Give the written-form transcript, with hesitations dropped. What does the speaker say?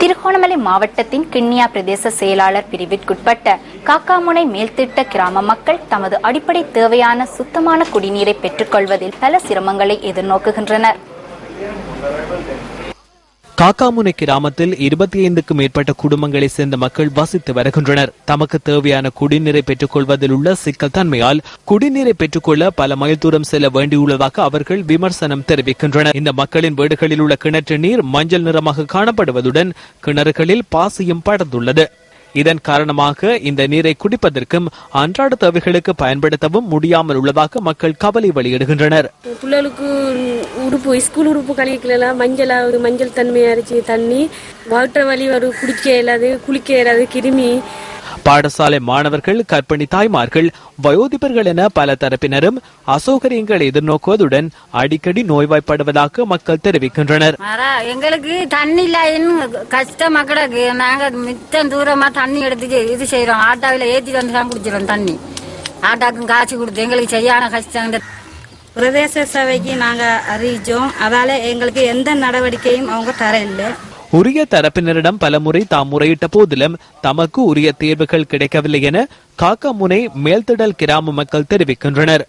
திருகோணமலை மாவட்டத்தின் கிண்ணியா பிரதேச செயலாளர் பிரிவிற்குட்பட்ட காக்காமுனை மேல்திட்ட கிராம மக்கள் தமது அடிப்படை தேவையான சுத்தமான குடிநீரை பெற்றுக்கொள்வதில் பல சிரமங்களை எதிர்நோக்குகின்றனர். காக்காமுனை கிராமத்தில் 25க்கும் மேற்பட்ட குடும்பங்களை சேர்ந்த மக்கள் வசித்து வருகின்றனர். தமக்கு தேவையான குடிநீரை பெற்றுக் கொள்வதில் உள்ள சிக்கல் தன்மையால் குடிநீரை பெற்றுக்கொள்ள பல மைல் தூரம் செல்ல வேண்டியுள்ளதாக அவர்கள் விமர்சனம் தெரிவிக்கின்றனர். இந்த மக்களின் வீடுகளில் உள்ள கிணற்று நீர் மஞ்சள் நிறமாக காணப்படுவதுடன் கிணறுகளில் பாசியும் படர்ந்துள்ளது. இதன் காரணமாக இந்த நீரை குடிப்பதற்கும் அன்றாட தேவைகளுக்கு பயன்படுத்தவும் முடியாமல் உள்ளதாக மக்கள் கவலை வெளியிடுகின்றனர். பிள்ளைகளுக்கு உடுப்பு ஸ்கூல் உடுப்பு கழிக்கலாம் மஞ்சள் தன்மையா இருந்துச்சு. தண்ணி வாட்டர் வலி வரும், குடிக்க இயலாது, குளிக்க இயலாது, கிருமி. பாடசாலை மாணவர்கள், கர்ப்பிணி தாய்மார்கள், வயோதிபர்கள் என பல தரப்பினரும் அசௌகரியங்களை எதிர்நோக்குவதுடன் அடிக்கடி நோய்வாய்ப்படுவதாக மக்கள் தெரிவிக்கின்றனர். எங்களுக்கு தண்ணி இல்ல கஷ்டம் மக்களுக்கு. நாங்க மித்த தூரமா தண்ணி எடுத்து இது செய்யறோம். ஆட்டாவில ஏத்தி வந்து தான் குடிச்சிடும் தண்ணி. ஆட்டாக்கும் காய்ச்சி கொடுத்து எங்களுக்கு சரியான கஷ்டம். பிரதேச சபைக்கு நாங்க அறிவிச்சோம். அதால எங்களுக்கு எந்த நடவடிக்கையும் அவங்க தர இல்லை. உரிய தரப்பினரிடம் பலமுறை தாம் முறையிட்ட போதிலும் தமக்கு உரிய தீர்வுகள் கிடைக்கவில்லை என காக்காமுனை மேல்திடல் கிராம மக்கள் தெரிவிக்கின்றனர்.